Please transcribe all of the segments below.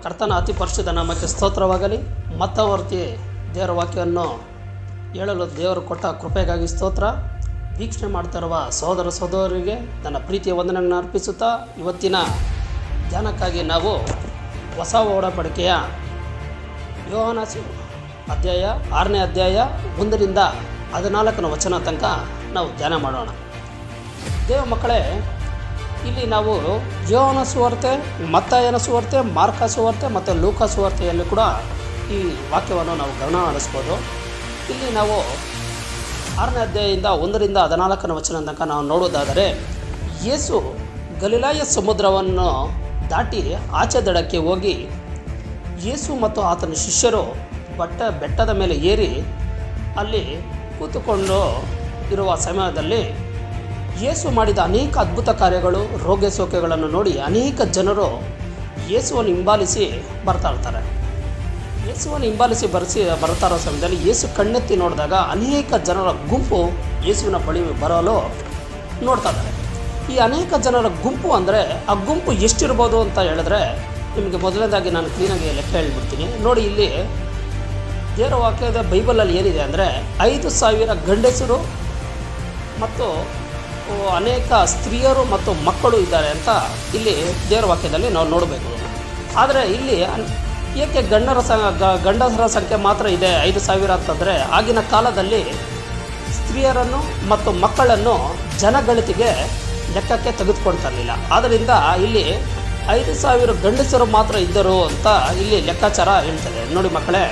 ಕರ್ತನ ಅತಿ ಪರಿಶುದ್ಧ ನಾಮಕ್ಕೆ ಸ್ತೋತ್ರವಾಗಲಿ. ಮತ್ತವರ್ತಿ ದೇವರ ವಾಕ್ಯವನ್ನು ಹೇಳಲು ದೇವರು ಕೊಟ್ಟ ಕೃಪೆಗಾಗಿ ಸ್ತೋತ್ರ. ವೀಕ್ಷಣೆ ಮಾಡ್ತಿರುವ ಸಹೋದರ ಸಹೋದರರಿಗೆ ನನ್ನ ಪ್ರೀತಿಯ ವಂದನೆಯನ್ನು ಅರ್ಪಿಸುತ್ತಾ, ಇವತ್ತಿನ ಧ್ಯಾನಕ್ಕಾಗಿ ನಾವು ಹೊಸ ಒಡಂಬಡಿಕೆಯ ಯೋಹಾನ ಅಧ್ಯಾಯ 6ನೇ ಅಧ್ಯಾಯ 1ರಿಂದ 14ನೇ ವಚನ ತನಕ ನಾವು ಧ್ಯಾನ ಮಾಡೋಣ. ದೇವ ಮಕ್ಕಳೇ, ಇಲ್ಲಿ ನಾವು ಯೋಹಾನ ಸುವಾರ್ತೆ, ಮತ್ತಾಯನ ಸುವಾರ್ತೆ, ಮಾರ್ಕ ಸುವಾರ್ತೆ ಮತ್ತು ಲೂಕ ಸುವಾರ್ತೆಯಲ್ಲಿ ಕೂಡ ಈ ವಾಕ್ಯವನ್ನು ನಾವು ಗಮನ ಹರಿಸ್ಬೋದು. ಇಲ್ಲಿ ನಾವು 6ನೇ ಅಧ್ಯಾಯದಿಂದ 1ರಿಂದ 14ನೇ ವಚನ ತನಕ ನಾವು ನೋಡೋದಾದರೆ, ಯೇಸು ಗಲಿಲಾಯ ಸಮುದ್ರವನ್ನು ದಾಟಿ ಆಚೆ ದಡಕ್ಕೆ ಹೋಗಿ ಯೇಸು ಮತ್ತು ಆತನ ಶಿಷ್ಯರು ಬೆಟ್ಟದ ಮೇಲೆ ಏರಿ ಅಲ್ಲಿ ಕೂತುಕೊಂಡು ಇರುವ ಸಮಯದಲ್ಲಿ ಯೇಸು ಮಾಡಿದ ಅನೇಕ ಅದ್ಭುತ ಕಾರ್ಯಗಳು, ರೋಗ ಸೋಕೆಗಳನ್ನು ನೋಡಿ ಅನೇಕ ಜನರು ಯೇಸುವನ್ನು ಹಿಂಬಾಲಿಸಿ ಬರ್ತಾ ಇರ್ತಾರೆ. ಯೇಸುವನ್ನು ಹಿಂಬಾಲಿಸಿ ಬರ್ತಾ ಇರೋ ಸಮಯದಲ್ಲಿ ಯೇಸು ಕಣ್ಣೆತ್ತಿ ನೋಡಿದಾಗ ಅನೇಕ ಜನರ ಗುಂಪು ಯೇಸುವಿನ ಬಳಿ ಬರಲು ನೋಡ್ತಾ ಇದ್ದಾರೆ. ಈ ಅನೇಕ ಜನರ ಗುಂಪು ಅಂದರೆ ಆ ಗುಂಪು ಎಷ್ಟಿರ್ಬೋದು ಅಂತ ಹೇಳಿದ್ರೆ, ನಿಮಗೆ ಮೊದಲನೇದಾಗಿ ನಾನು ಕ್ಲೀನಾಗಿ ಲೆಕ್ಕ ಹೇಳ್ಬಿಡ್ತೀನಿ ನೋಡಿ. ಇಲ್ಲಿ ದೇವರ ವಾಕ್ಯದ ಬೈಬಲಲ್ಲಿ ಏನಿದೆ ಅಂದರೆ 5,000 ಗಂಡಸರು ಮತ್ತು ಅನೇಕ ಸ್ತ್ರೀಯರು ಮತ್ತು ಮಕ್ಕಳು ಇದ್ದಾರೆ ಅಂತ ಇಲ್ಲಿ ದೇವರ ವಾಕ್ಯದಲ್ಲಿ ನಾವು ನೋಡಬೇಕು. ಆದರೆ ಇಲ್ಲಿ ಏಕೆ ಗಂಡಸರ ಸಂಖ್ಯೆ ಮಾತ್ರ ಇದೆ 5,000 ಅಂತಂದರೆ, ಆಗಿನ ಕಾಲದಲ್ಲಿ ಸ್ತ್ರೀಯರನ್ನು ಮತ್ತು ಮಕ್ಕಳನ್ನು ಜನಗಣತಿಗೆ ಲೆಕ್ಕಕ್ಕೆ ತೆಗೆದುಕೊಳ್ತಿರಲಿಲ್ಲ. ಆದ್ದರಿಂದ ಇಲ್ಲಿ 5,000 ಗಂಡಸರು ಮಾತ್ರ ಇದ್ದರು ಅಂತ ಇಲ್ಲಿ ಲೆಕ್ಕಾಚಾರ ಹೇಳ್ತದೆ ನೋಡಿ ಮಕ್ಕಳೇ.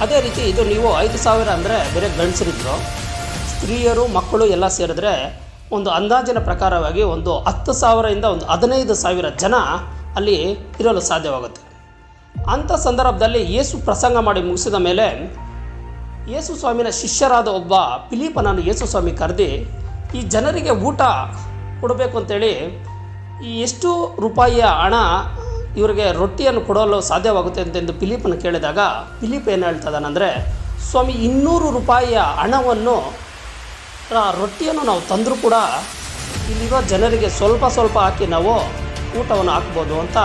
ಅದೇ ರೀತಿ ಇದು ನೀವು 5,000 ಅಂದರೆ ಬೇರೆ ಗಂಡಸರಿದ್ರು, ಸ್ತ್ರೀಯರು ಮಕ್ಕಳು ಎಲ್ಲ ಸೇರಿದ್ರೆ ಒಂದು ಅಂದಾಜಿನ ಪ್ರಕಾರವಾಗಿ ಒಂದು 10,000ರಿಂದ ಒಂದು 15,000 ಜನ ಅಲ್ಲಿ ಇರಲು ಸಾಧ್ಯವಾಗುತ್ತೆ. ಅಂಥ ಸಂದರ್ಭದಲ್ಲಿ ಯೇಸು ಪ್ರಸಂಗ ಮಾಡಿ ಮುಗಿಸಿದ ಮೇಲೆ ಯೇಸು ಸ್ವಾಮಿನ ಶಿಷ್ಯರಾದ ಒಬ್ಬ ಫಿಲಿಪ್ಪನನ್ನು ಯೇಸು ಸ್ವಾಮಿ ಕರೆದು ಈ ಜನರಿಗೆ ಊಟ ಕೊಡಬೇಕು ಅಂತೇಳಿ ಈ ಎಷ್ಟು ರೂಪಾಯಿಯ ಹಣ ಇವರಿಗೆ ರೊಟ್ಟಿಯನ್ನು ಕೊಡಲು ಸಾಧ್ಯವಾಗುತ್ತೆ ಅಂತೆಂದು ಫಿಲಿಪ್ಪನ ಕೇಳಿದಾಗ, ಫಿಲಿಪ್ ಏನು ಹೇಳ್ತದಾನಂದರೆ, ಸ್ವಾಮಿ 200 ರೂಪಾಯಿಯ ಹಣವನ್ನು ರೊಟ್ಟಿಯನ್ನು ನಾವು ತಂದರೂ ಕೂಡ ಇಲ್ಲಿರೋ ಜನರಿಗೆ ಸ್ವಲ್ಪ ಹಾಕಿ ನಾವು ಊಟವನ್ನು ಹಾಕ್ಬೋದು ಅಂತ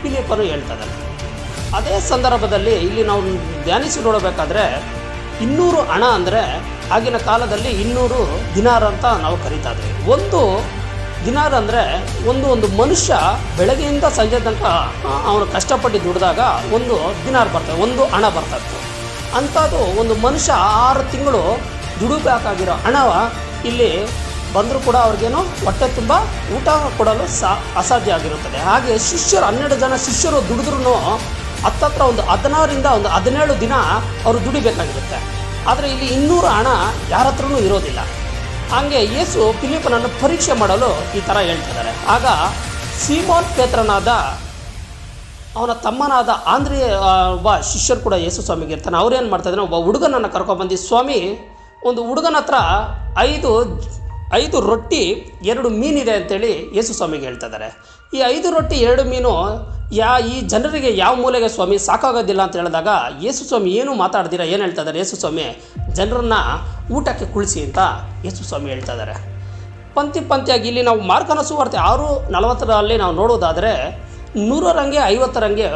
ಫಿಲಿಪ್ಪನು ಹೇಳ್ತಿದ್ದಾನೆ. ಅದೇ ಸಂದರ್ಭದಲ್ಲಿ ಇಲ್ಲಿ ನಾವು ಧ್ಯಾನಿಸಿ ನೋಡಬೇಕಾದ್ರೆ 200 ಹಣ ಅಂದರೆ ಆಗಿನ ಕಾಲದಲ್ಲಿ 200 ದಿನಾರ್ ಅಂತ ನಾವು ಕರೀತಾ ಇದ್ವಿ. ಒಂದು ದಿನಾರ್ ಅಂದರೆ ಒಂದು ಮನುಷ್ಯ ಬೆಳಗ್ಗೆಯಿಂದ ಸಂಜೆ ತನಕ ಅವನು ಕಷ್ಟಪಟ್ಟು ದುಡಿದಾಗ ಒಂದು ದಿನಾರ್ ಬರ್ತದೆ, ಒಂದು ಹಣ ಬರ್ತಾಯಿತ್ತು. ಅಂಥದ್ದು ಒಂದು ಮನುಷ್ಯ 6 ತಿಂಗಳು ದುಡಿಬೇಕಾಗಿರೋ ಹಣ ಇಲ್ಲಿ ಬಂದರೂ ಕೂಡ ಅವ್ರಿಗೇನು ಹೊಟ್ಟೆ ತುಂಬ ಊಟ ಕೊಡಲು ಅಸಾಧ್ಯ ಆಗಿರುತ್ತದೆ. ಹಾಗೆ ಶಿಷ್ಯರು 12 ಜನ ಶಿಷ್ಯರು ದುಡಿದ್ರೂ ಹತ್ತತ್ರ ಒಂದು 16ರಿಂದ ಒಂದು 17 ದಿನ ಅವರು ದುಡಿಬೇಕಾಗಿರುತ್ತೆ. ಆದರೆ ಇಲ್ಲಿ 200 ಹಣ ಯಾರ ಹತ್ರನೂ ಇರೋದಿಲ್ಲ. ಹಾಗೆ ಯೇಸು ಫಿಲಿಪ್ಪನನ್ನು ಪರೀಕ್ಷೆ ಮಾಡಲು ಈ ಥರ ಹೇಳ್ತಿದ್ದಾರೆ. ಆಗ ಸೀಮೋನ್ ಪೇತ್ರನಾದ ಅವನ ತಮ್ಮನಾದ ಆಂದ್ರಿಯ ಒಬ್ಬ ಶಿಷ್ಯರು ಕೂಡ ಯೇಸು ಸ್ವಾಮಿಗೆ ಇರ್ತಾನೆ. ಅವ್ರೇನು ಮಾಡ್ತಾಯಿದ್ದಾರೆ, ಒಬ್ಬ ಹುಡುಗನನ್ನು ಕರ್ಕೊಬಂದು, ಸ್ವಾಮಿ ಒಂದು ಹುಡುಗನ ಹತ್ರ 5 ರೊಟ್ಟಿ 2 ಮೀನಿದೆ ಅಂತೇಳಿ ಯೇಸು ಸ್ವಾಮಿಗೆ ಹೇಳ್ತಿದ್ದಾರೆ. ಈ 5 ರೊಟ್ಟಿ 2 ಮೀನು ಈ ಜನರಿಗೆ ಯಾವ ಮೂಲೆಗೆ ಸ್ವಾಮಿ ಸಾಕಾಗೋದಿಲ್ಲ ಅಂತ ಹೇಳಿದಾಗ ಯೇಸು ಸ್ವಾಮಿ ಏನು ಮಾತಾಡ್ದಿರ ಏನು ಹೇಳ್ತಿದ್ದಾರೆ, ಯೇಸು ಸ್ವಾಮಿ ಜನರನ್ನು ಊಟಕ್ಕೆ ಕುಳಿಸಿ ಅಂತ ಯೇಸು ಸ್ವಾಮಿ ಹೇಳ್ತಿದ್ದಾರೆ. ಪಂಕ್ತಿಯಾಗಿ ಇಲ್ಲಿ ನಾವು ಮಾರ್ಕನ ಸುವಾರ್ತೆ 6:40 ನಾವು ನೋಡೋದಾದರೆ 100ರಂಗೆ 50ರಂಗೆ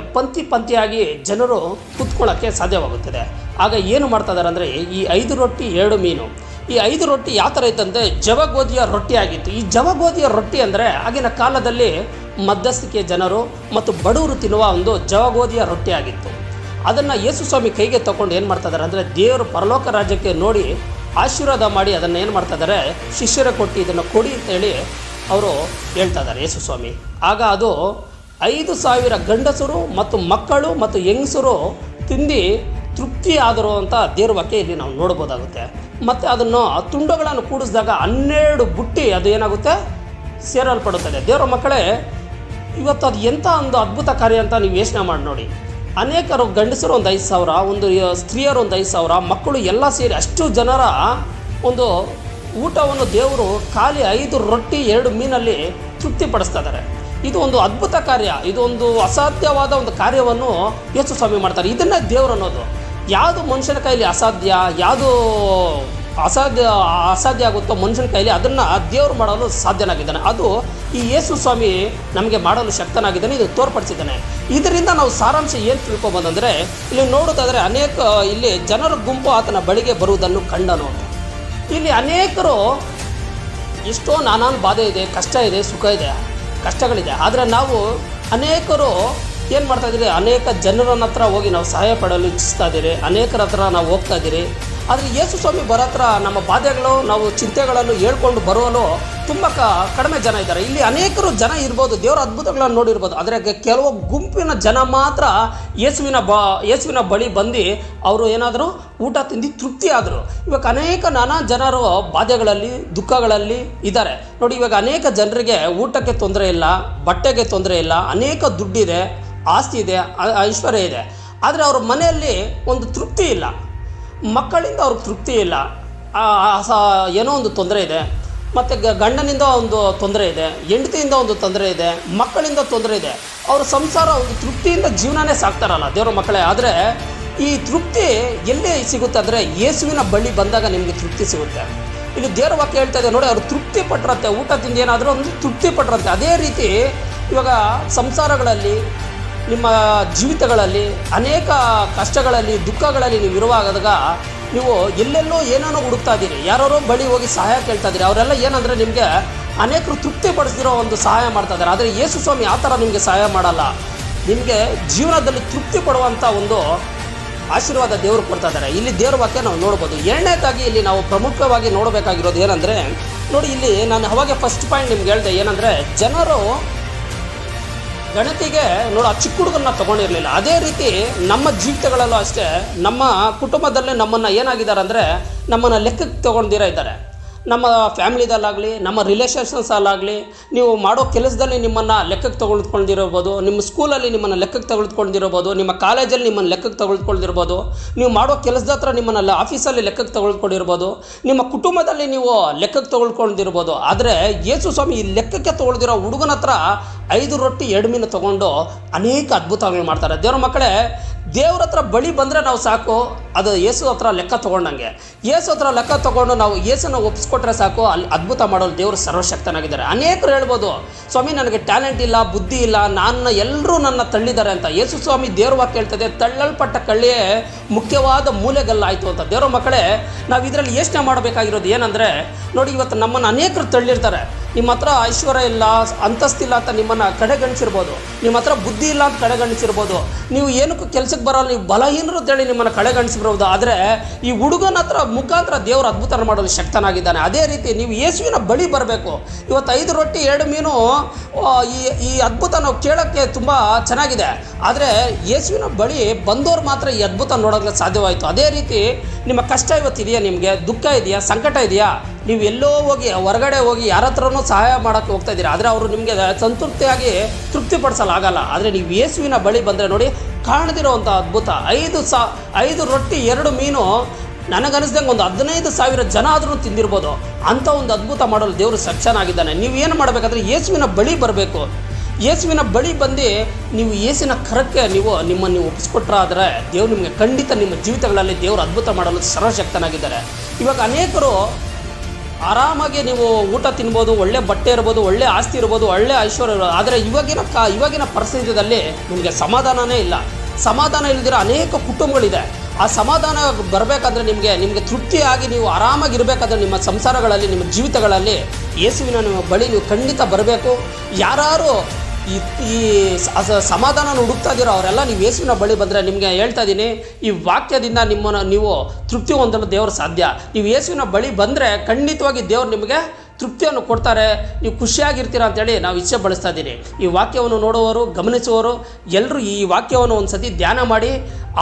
ಪಂಕ್ತಿಯಾಗಿ ಜನರು ಕೂತ್ಕೊಳ್ಳೋಕ್ಕೆ ಸಾಧ್ಯವಾಗುತ್ತದೆ. ಆಗ ಏನು ಮಾಡ್ತಿದ್ದಾರೆ ಅಂದರೆ, ಈ 5 ರೊಟ್ಟಿ 2 ಮೀನು, ಈ 5 ರೊಟ್ಟಿ ಯಾವ ಥರ ಇತ್ತಂದರೆ ಜವಗೋಧಿಯ ರೊಟ್ಟಿ ಆಗಿತ್ತು. ಈ ಜವಗೋಧಿಯ ರೊಟ್ಟಿ ಅಂದರೆ ಆಗಿನ ಕಾಲದಲ್ಲಿ ಮಧ್ಯಸ್ಥಿಕೆ ಜನರು ಮತ್ತು ಬಡವರು ತಿನ್ನುವ ಒಂದು ಜವಗೋಧಿಯ ರೊಟ್ಟಿ ಆಗಿತ್ತು. ಅದನ್ನು ಯೇಸು ಸ್ವಾಮಿ ಕೈಗೆ ತಗೊಂಡು ಏನು ಮಾಡ್ತಿದ್ದಾರೆ ಅಂದರೆ, ದೇವರು ಪರಲೋಕ ರಾಜ್ಯಕ್ಕೆ ನೋಡಿ ಆಶೀರ್ವಾದ ಮಾಡಿ ಅದನ್ನು ಏನು ಮಾಡ್ತಿದ್ದಾರೆ, ಶಿಷ್ಯರ ಕೊಟ್ಟು ಇದನ್ನು ಕೊಡಿ ಅಂತೇಳಿ ಅವರು ಹೇಳ್ತಾ ಇದ್ದಾರೆ ಯೇಸು ಸ್ವಾಮಿ. ಆಗ ಅದು 5,000 ಗಂಡಸರು ಮತ್ತು ಮಕ್ಕಳು ಮತ್ತು ಹೆಂಗಸರು ತಿಂದು ತೃಪ್ತಿ ಆದರು ಅಂತ ದೇವ್ರ ವಾಕ್ಯ ಇಲ್ಲಿ ನಾವು ನೋಡ್ಬೋದಾಗುತ್ತೆ. ಮತ್ತು ಅದನ್ನು ತುಂಡುಗಳನ್ನು ಕೂಡಿಸಿದಾಗ 12 ಬುಟ್ಟಿ ಅದು ಏನಾಗುತ್ತೆ, ಸೇರಲ್ಪಡುತ್ತದೆ. ದೇವರ ಮಕ್ಕಳೇ, ಇವತ್ತು ಅದು ಎಂಥ ಒಂದು ಅದ್ಭುತ ಕಾರ್ಯ ಅಂತ ನೀವು ಯೋಚನೆ ಮಾಡಿ ನೋಡಿ. ಅನೇಕರು ಗಂಡಸರು ಒಂದು 5,000, ಒಂದು ಸ್ತ್ರೀಯರು ಒಂದು 5,000, ಮಕ್ಕಳು ಎಲ್ಲ ಸೇರಿ ಅಷ್ಟು ಜನರ ಒಂದು ಊಟವನ್ನು ದೇವರು ಖಾಲಿ 5 ರೊಟ್ಟಿ 2 ಮೀನಲ್ಲಿ ತೃಪ್ತಿಪಡಿಸ್ತಾ ಇದ್ದಾರೆ. ಇದು ಒಂದು ಅದ್ಭುತ ಕಾರ್ಯ, ಇದು ಒಂದು ಅಸಾಧ್ಯವಾದ ಒಂದು ಕಾರ್ಯವನ್ನು ಯೇಸು ಸ್ವಾಮಿ ಮಾಡ್ತಾರೆ. ಇದನ್ನೇ ದೇವರು ಅನ್ನೋದು. ಯಾವುದು ಮನುಷ್ಯನ ಕೈಲಿ ಅಸಾಧ್ಯ, ಯಾವುದು ಅಸಾಧ್ಯ ಆಗುತ್ತೋ ಮನುಷ್ಯನ ಕೈಲಿ ಅದನ್ನು ದೇವರು ಮಾಡಲು ಸಾಧ್ಯನಾಗಿದ್ದಾನೆ. ಅದು ಈ ಯೇಸು ಸ್ವಾಮಿ ನಮಗೆ ಮಾಡಲು ಶಕ್ತನಾಗಿದ್ದಾನೆ, ಇದು ತೋರ್ಪಡಿಸಿದ್ದಾನೆ. ಇದರಿಂದ ನಾವು ಸಾರಾಂಶ ಏನು ತಿಳ್ಕೊಬೋದಂದರೆ, ಇಲ್ಲಿ ನೋಡೋದಾದರೆ ಅನೇಕ ಇಲ್ಲಿ ಜನರ ಗುಂಪು ಆತನ ಬಳಿಗೆ ಬರುವುದನ್ನು ಕಂಡನು. ಇಲ್ಲಿ ಅನೇಕರು ಎಷ್ಟೋ ನಾನಾನು ಬಾಧೆ ಇದೆ, ಕಷ್ಟ ಇದೆ, ಸುಖ ಇದೆ, ಕಷ್ಟಗಳಿದೆ. ಆದರೆ ನಾವು ಅನೇಕರು ಏನು ಮಾಡ್ತಾಯಿದ್ದೀರಿ, ಅನೇಕ ಜನರನ್ನ ಹತ್ರ ಹೋಗಿ ನಾವು ಸಹಾಯ ಪಡಲು ಇಚ್ಛಿಸ್ತಾ ಇದ್ದೀರಿ, ಅನೇಕರ ಹತ್ರ ನಾವು ಹೋಗ್ತಾ ಇದ್ದೀರಿ. ಆದರೆ ಯೇಸು ಸ್ವಾಮಿ ಬರೋ ಹತ್ರ ನಮ್ಮ ಬಾಧೆಗಳು, ನಾವು ಚಿಂತೆಗಳನ್ನು ಹೇಳ್ಕೊಂಡು ಬರುವಲು ತುಂಬ ಕಡಿಮೆ ಜನ ಇದ್ದಾರೆ. ಇಲ್ಲಿ ಅನೇಕರು ಜನ ಇರ್ಬೋದು, ದೇವರ ಅದ್ಭುತಗಳನ್ನು ನೋಡಿರ್ಬೋದು. ಆದರೆ ಕೆಲವು ಗುಂಪಿನ ಜನ ಮಾತ್ರ ಯೇಸುವಿನ ಬಳಿ ಬಂದು ಅವರು ಏನಾದರೂ ಊಟ ತಿಂದು ತೃಪ್ತಿ ಆದರು. ಇವಾಗ ಅನೇಕ ನಾನಾ ಜನರು ಬಾಧೆಗಳಲ್ಲಿ, ದುಃಖಗಳಲ್ಲಿ ಇದ್ದಾರೆ ನೋಡಿ. ಇವಾಗ ಅನೇಕ ಜನರಿಗೆ ಊಟಕ್ಕೆ ತೊಂದರೆ ಇಲ್ಲ, ಬಟ್ಟೆಗೆ ತೊಂದರೆ ಇಲ್ಲ, ಅನೇಕ ದುಡ್ಡಿದೆ, ಆಸ್ತಿ ಇದೆ, ಐಶ್ವರ್ಯ ಇದೆ. ಆದರೆ ಅವ್ರ ಮನೆಯಲ್ಲಿ ಒಂದು ತೃಪ್ತಿ ಇಲ್ಲ, ಮಕ್ಕಳಿಂದ ಅವ್ರಿಗೆ ತೃಪ್ತಿ ಇಲ್ಲ, ಏನೋ ಒಂದು ತೊಂದರೆ ಇದೆ. ಮತ್ತು ಗಂಡನಿಂದ ಒಂದು ತೊಂದರೆ ಇದೆ, ಹೆಂಡತಿಯಿಂದ ಒಂದು ತೊಂದರೆ ಇದೆ, ಮಕ್ಕಳಿಂದ ತೊಂದರೆ ಇದೆ. ಅವ್ರ ಸಂಸಾರ ಒಂದು ತೃಪ್ತಿಯಿಂದ ಜೀವನನೇ ಸಾಕ್ತಾರಲ್ಲ ದೇವರ ಮಕ್ಕಳೇ. ಆದರೆ ಈ ತೃಪ್ತಿ ಎಲ್ಲಿ ಸಿಗುತ್ತೆ ಅಂದರೆ ಯೇಸುವಿನ ಬಳಿ ಬಂದಾಗ ನಿಮಗೆ ತೃಪ್ತಿ ಸಿಗುತ್ತೆ. ಇಲ್ಲಿ ದೇವರ ವಾಕ್ಯ ಹೇಳ್ತಾ ಇದೆ ನೋಡಿ, ಅವರು ತೃಪ್ತಿ ಪಟ್ಟರಂತೆ, ಊಟ ತಿಂದು ಏನಾದರೂ ಒಂದು ತೃಪ್ತಿ ಪಟ್ಟರಂತೆ. ಅದೇ ರೀತಿ ಇವಾಗ ಸಂಸಾರಗಳಲ್ಲಿ, ನಿಮ್ಮ ಜೀವಿತಗಳಲ್ಲಿ ಅನೇಕ ಕಷ್ಟಗಳಲ್ಲಿ, ದುಃಖಗಳಲ್ಲಿ ನೀವು ಇರುವಾಗದಾಗ ನೀವು ಎಲ್ಲೆಲ್ಲೋ ಏನೇನೋ ಹುಡುಕ್ತಾ ಇದ್ದೀರಿ, ಯಾರೋ ಬಳಿ ಹೋಗಿ ಸಹಾಯ ಕೇಳ್ತಾ ಇದ್ದೀರಿ. ಅವರೆಲ್ಲ ಏನಂದರೆ ನಿಮಗೆ ಅನೇಕರು ತೃಪ್ತಿ ಪಡಿಸ್ದಿರೋ ಒಂದು ಸಹಾಯ ಮಾಡ್ತಾ ಇದ್ದಾರೆ. ಆದರೆ ಯೇಸು ಸ್ವಾಮಿ ಆ ಥರ ನಿಮಗೆ ಸಹಾಯ ಮಾಡಲ್ಲ. ನಿಮಗೆ ಜೀವನದಲ್ಲಿ ತೃಪ್ತಿ ಪಡುವಂಥ ಒಂದು ಆಶೀರ್ವಾದ ದೇವರು ಕೊಡ್ತಾ ಇದ್ದಾರೆ. ಇಲ್ಲಿ ದೇವರ ವಾಕ್ಯ ನಾವು ನೋಡ್ಬೋದು. ಎರಡನೇದಾಗಿ ಇಲ್ಲಿ ನಾವು ಪ್ರಮುಖವಾಗಿ ನೋಡಬೇಕಾಗಿರೋದು ಏನಂದರೆ ನೋಡಿ, ಇಲ್ಲಿ ನಾನು ಅವಾಗೆ ಫಸ್ಟ್ ಪಾಯಿಂಟ್ ನಿಮ್ಗೆ ಹೇಳಿದೆ ಏನಂದರೆ, ಜನರು ಗಣತಿಗೆ ಆ ಚಿಕ್ಕ ಹುಡುಗನ್ನ ತೊಗೊಂಡಿರಲಿಲ್ಲ. ಅದೇ ರೀತಿ ನಮ್ಮ ಜೀವಿತಗಳಲ್ಲೂ ಅಷ್ಟೇ, ನಮ್ಮ ಕುಟುಂಬದಲ್ಲೇ ನಮ್ಮನ್ನು ಏನಾಗಿದ್ದಾರೆ ಅಂದರೆ ನಮ್ಮನ್ನು ಲೆಕ್ಕಕ್ಕೆ ತೊಗೊಂಡಿರೋ ಇದ್ದಾರೆ. ನಮ್ಮ ಫ್ಯಾಮ್ಲಿದಲ್ಲಾಗಲಿ, ನಮ್ಮ ರಿಲೇಷನ್ಸಲ್ಲಾಗಲಿ, ನೀವು ಮಾಡೋ ಕೆಲಸದಲ್ಲಿ ನಿಮ್ಮನ್ನು ಲೆಕ್ಕಕ್ಕೆ ತೆಗೆದುಕೊಂಡಿರ್ಬೋದು, ನಿಮ್ಮ ಸ್ಕೂಲಲ್ಲಿ ನಿಮ್ಮನ್ನು ಲೆಕ್ಕಕ್ಕೆ ತೆಗೆದುಕೊಂಡಿರ್ಬೋದು, ನಿಮ್ಮ ಕಾಲೇಜಲ್ಲಿ ನಿಮ್ಮನ್ನು ಲೆಕ್ಕಕ್ಕೆ ತೆಗೆದುಕೊಂಡಿರ್ಬೋದು, ನೀವು ಮಾಡೋ ಕೆಲಸದ ಹತ್ರ ನಿಮ್ಮನ್ನೆಲ್ಲ ಆಫೀಸಲ್ಲಿ ಲೆಕ್ಕಕ್ಕೆ ತೆಗೆದುಕೊಂಡಿರ್ಬೋದು, ನಿಮ್ಮ ಕುಟುಂಬದಲ್ಲಿ ನೀವು ಲೆಕ್ಕಕ್ಕೆ ತೆಗೆದುಕೊಂಡಿರ್ಬೋದು. ಆದರೆ ಯೇಸು ಸ್ವಾಮಿ ಈ ಲೆಕ್ಕಕ್ಕೆ ತೊಗೊಳ್ದಿರೋ ಹುಡುಗನ ಹತ್ರ 5 ರೊಟ್ಟಿ 2 ಮೀನು ತೊಗೊಂಡು ಅನೇಕ ಅದ್ಭುತಗಳು ಮಾಡ್ತಾರೆ. ದೇವ್ರ ಮಕ್ಕಳೇ, ದೇವ್ರ ಹತ್ರ ಬಳಿ ಬಂದರೆ ನಾವು ಸಾಕು, ಅದು ಯೇಸು ಹತ್ರ ಲೆಕ್ಕ ತೊಗೊಂಡಂಗೆ. ಯೇಸು ಹತ್ರ ಲೆಕ್ಕ ತೊಗೊಂಡು ನಾವು ಯೇಸನ್ನು ಒಪ್ಪಿಸ್ಕೊಟ್ರೆ ಸಾಕು, ಅಲ್ಲಿ ಅದ್ಭುತ ಮಾಡೋದು ದೇವರು ಸರ್ವಶಕ್ತನಾಗಿದ್ದಾರೆ. ಅನೇಕರು ಹೇಳ್ಬೋದು, ಸ್ವಾಮಿ ನನಗೆ ಟ್ಯಾಲೆಂಟ್ ಇಲ್ಲ, ಬುದ್ಧಿ ಇಲ್ಲ, ಎಲ್ಲರೂ ನನ್ನ ತಳ್ಳಿದ್ದಾರೆ ಅಂತ. ಯೇಸು ಸ್ವಾಮಿ ದೇವ್ರ ವಾಕ್ಯ ಹೇಳ್ತದೆ, ತಳ್ಳಲ್ಪಟ್ಟ ಕಳ್ಳಿಯೇ ಮುಖ್ಯವಾದ ಮೂಲೆಗಲ್ಲಾಯಿತು ಅಂತ. ದೇವ್ರ ಮಕ್ಕಳೇ, ನಾವು ಇದರಲ್ಲಿ ಯೋಚನೆ ಮಾಡಬೇಕಾಗಿರೋದು ಏನಂದರೆ ನೋಡಿ, ಇವತ್ತು ನಮ್ಮನ್ನು ಅನೇಕರು ತಳ್ಳಿರ್ತಾರೆ. ನಿಮ್ಮ ಹತ್ರ ಐಶ್ವರ್ಯ ಇಲ್ಲ, ಅಂತಸ್ತಿಲ್ಲ ಅಂತ ನಿಮ್ಮನ್ನು ಕಡೆಗಣಿಸಿರ್ಬೋದು, ನಿಮ್ಮ ಹತ್ರ ಬುದ್ಧಿ ಇಲ್ಲ ಅಂತ ಕಡೆಗಣಿಸಿರ್ಬೋದು, ನೀವು ಏನಕ್ಕೂ ಕೆಲಸಕ್ಕೆ ಬರೋಲ್ಲ, ನೀವು ಬಲಹೀನರು ಅಂತೇಳಿ ನಿಮ್ಮನ್ನು ಕಡೆಗಣಿಸಿರ್ಬೋದು. ಆದರೆ ಈ ಹುಡುಗನ ಹತ್ರ ಮುಖಾಂತರ ದೇವರು ಅದ್ಭುತ ಮಾಡಲು ಶಕ್ತನಾಗಿದ್ದಾನೆ. ಅದೇ ರೀತಿ ನೀವು ಯೇಸುವಿನ ಬಳಿ ಬರಬೇಕು. ಇವತ್ತು 5 ರೊಟ್ಟಿ 2 ಮೀನು ಈ ಅದ್ಭುತ ನಾವು ಕೇಳೋಕ್ಕೆ ತುಂಬ ಚೆನ್ನಾಗಿದೆ. ಆದರೆ ಯೇಸುವಿನ ಬಳಿ ಬಂದವರು ಮಾತ್ರ ಈ ಅದ್ಭುತ ನೋಡೋಕ್ಕೆ ಸಾಧ್ಯವಾಯಿತು. ಅದೇ ರೀತಿ ನಿಮ್ಮ ಕಷ್ಟ ಇವತ್ತಿದೆಯಾ, ನಿಮಗೆ ದುಃಖ ಇದೆಯಾ, ಸಂಕಟ ಇದೆಯಾ, ನೀವು ಎಲ್ಲೋ ಹೋಗಿ ಹೊರಗಡೆ ಹೋಗಿ ಯಾರ ಹತ್ರನೂ ಸಹಾಯ ಮಾಡೋಕ್ಕೆ ಹೋಗ್ತಾ ಇದ್ದೀರಾ, ಆದರೆ ಅವರು ನಿಮಗೆ ಸಂತೃಪ್ತಿಯಾಗಿ ತೃಪ್ತಿಪಡಿಸಲಾಗಲ್ಲ. ಆದರೆ ನೀವು ಯೇಸುವಿನ ಬಳಿ ಬಂದರೆ ನೋಡಿ, ಕಾಣದಿರೋವಂಥ ಅದ್ಭುತ. 5 ರೊಟ್ಟಿ 2 ಮೀನು ನನಗನ್ನಿಸ್ದಂಗೆ ಒಂದು 15,000 ಜನ ಆದರೂ ತಿಂದಿರ್ಬೋದು. ಅಂಥ ಒಂದು ಅದ್ಭುತ ಮಾಡಲು ದೇವರು ಸಕ್ಷನಾಗಿದ್ದಾನೆ. ನೀವು ಏನು ಮಾಡಬೇಕಾದ್ರೆ ಯೇಸುವಿನ ಬಳಿ ಬರಬೇಕು. ಯೇಸುವಿನ ಬಳಿ ಬಂದು ನೀವು ಯೇಸುವಿನ ಕರಕ್ಕೆ ನಿಮ್ಮನ್ನು ಒಪ್ಪಿಸ್ಕೊಟ್ರಾದರೆ ದೇವರು ನಿಮಗೆ ಖಂಡಿತ ನಿಮ್ಮ ಜೀವಿತಗಳಲ್ಲಿ ದೇವರು ಅದ್ಭುತ ಮಾಡಲು ಸರ್ವಶಕ್ತನಾಗಿದ್ದಾರೆ. ಇವಾಗ ಅನೇಕರು ಆರಾಮಾಗಿ ನೀವು ಊಟ ತಿನ್ಬೋದು, ಒಳ್ಳೆ ಬಟ್ಟೆ ಇರ್ಬೋದು, ಒಳ್ಳೆ ಆಸ್ತಿ ಇರ್ಬೋದು, ಒಳ್ಳೆ ಐಶ್ವರ್ಯ ಇರ್ಬೋದು. ಆದರೆ ಇವಾಗಿನ ಪರಿಸ್ಥಿತಿಯಲ್ಲಿ ನಿಮಗೆ ಸಮಾಧಾನವೇ ಇಲ್ಲ. ಸಮಾಧಾನ ಇಲ್ಲದಿರೋ ಅನೇಕ ಕುಟುಂಬಗಳಿದೆ. ಆ ಸಮಾಧಾನ ಬರಬೇಕಾದ್ರೆ ನಿಮಗೆ ತೃಪ್ತಿಯಾಗಿ ನೀವು ಆರಾಮಾಗಿರಬೇಕಾದ್ರೆ ನಿಮ್ಮ ಸಂಸಾರಗಳಲ್ಲಿ, ನಿಮ್ಮ ಜೀವಿತಗಳಲ್ಲಿ ಯೇಸುವಿನ ಬಳಿ ನೀವು ಖಂಡಿತ ಬರಬೇಕು. ಯಾರು ಈ ಸಮಾಧಾನ ಹುಡುಕ್ತಾ ಇದ್ದೀರೋ ಅವರೆಲ್ಲ ನೀವು ಯೇಸುವಿನ ಬಳಿ ಬಂದರೆ, ನಿಮಗೆ ಹೇಳ್ತಾ ಇದ್ದೀನಿ, ಈ ವಾಕ್ಯದಿಂದ ನಿಮ್ಮನ್ನು ನೀವು ತೃಪ್ತಿ ಹೊಂದಲು ದೇವರು ಸಾಧ್ಯ. ನೀವು ಯೇಸುವಿನ ಬಳಿ ಬಂದರೆ ಖಂಡಿತವಾಗಿ ದೇವರು ನಿಮಗೆ ತೃಪ್ತಿಯನ್ನು ಕೊಡ್ತಾರೆ, ನೀವು ಖುಷಿಯಾಗಿರ್ತೀರ ಅಂತೇಳಿ ನಾವು ಇಚ್ಛೆ ಬಳಸ್ತಾ ಇದ್ದೀನಿ. ಈ ವಾಕ್ಯವನ್ನು ನೋಡುವವರು, ಗಮನಿಸುವವರು ಎಲ್ಲರೂ ಈ ವಾಕ್ಯವನ್ನು ಒಂದು ಸತಿ ಧ್ಯಾನ ಮಾಡಿ,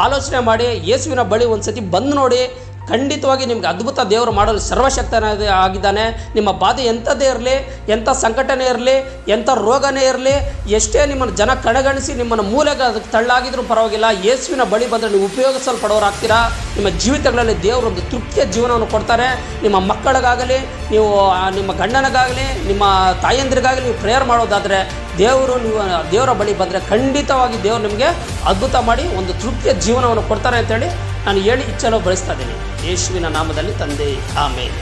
ಆಲೋಚನೆ ಮಾಡಿ, ಯೇಸುವಿನ ಬಳಿ ಒಂದು ಸತಿ ಬಂದು ನೋಡಿ. ಖಂಡಿತವಾಗಿ ನಿಮ್ಗೆ ಅದ್ಭುತ ದೇವರು ಮಾಡಲು ಸರ್ವಶಕ್ತನಾಗಿ ಆಗಿದ್ದಾನೆ. ನಿಮ್ಮ ಬಾಧೆ ಎಂಥದ್ದೇ ಇರಲಿ, ಎಂಥ ಸಂಕಟನೇ ಇರಲಿ, ಎಂಥ ರೋಗನೇ ಇರಲಿ, ಎಷ್ಟೇ ನಿಮ್ಮನ್ನು ಜನ ಕಡೆಗಣಿಸಿ ನಿಮ್ಮನ್ನು ಮೂಲೆಗೆ ಅದಕ್ಕೆ ತಳ್ಳಾಗಿದ್ರೂ ಪರವಾಗಿಲ್ಲ, ಯೇಸುವಿನ ಬಳಿ ಬಂದರೆ ನೀವು ಉಪಯೋಗಿಸಲ್ಪಡೋರಾಗ್ತೀರಾ. ನಿಮ್ಮ ಜೀವಿತಗಳಲ್ಲಿ ದೇವರು ಒಂದು ತೃಪ್ತಿಯ ಜೀವನವನ್ನು ಕೊಡ್ತಾರೆ. ನಿಮ್ಮ ಮಕ್ಕಳಿಗಾಗಲಿ, ನೀವು ನಿಮ್ಮ ಗಂಡನಿಗಾಗಲಿ, ನಿಮ್ಮ ತಾಯಂದಿರಿಗಾಗಲಿ ನೀವು ಪ್ರೇಯರ್ ಮಾಡೋದಾದರೆ ನೀವು ದೇವರ ಬಳಿ ಬಂದರೆ ಖಂಡಿತವಾಗಿ ದೇವರು ನಿಮಗೆ ಅದ್ಭುತ ಮಾಡಿ ಒಂದು ತೃಪ್ತಿಯ ಜೀವನವನ್ನು ಕೊಡ್ತಾರೆ ಅಂತೇಳಿ ನಾನು ಹೇಳಿ ಇಚ್ಛೆಲ್ಲ ಬಳಸ್ತಾ ಇದ್ದೀನಿ. ಯೇಸುವಿನ ನಾಮದಲ್ಲಿ ತಂದೆ, ಆಮೇನ್.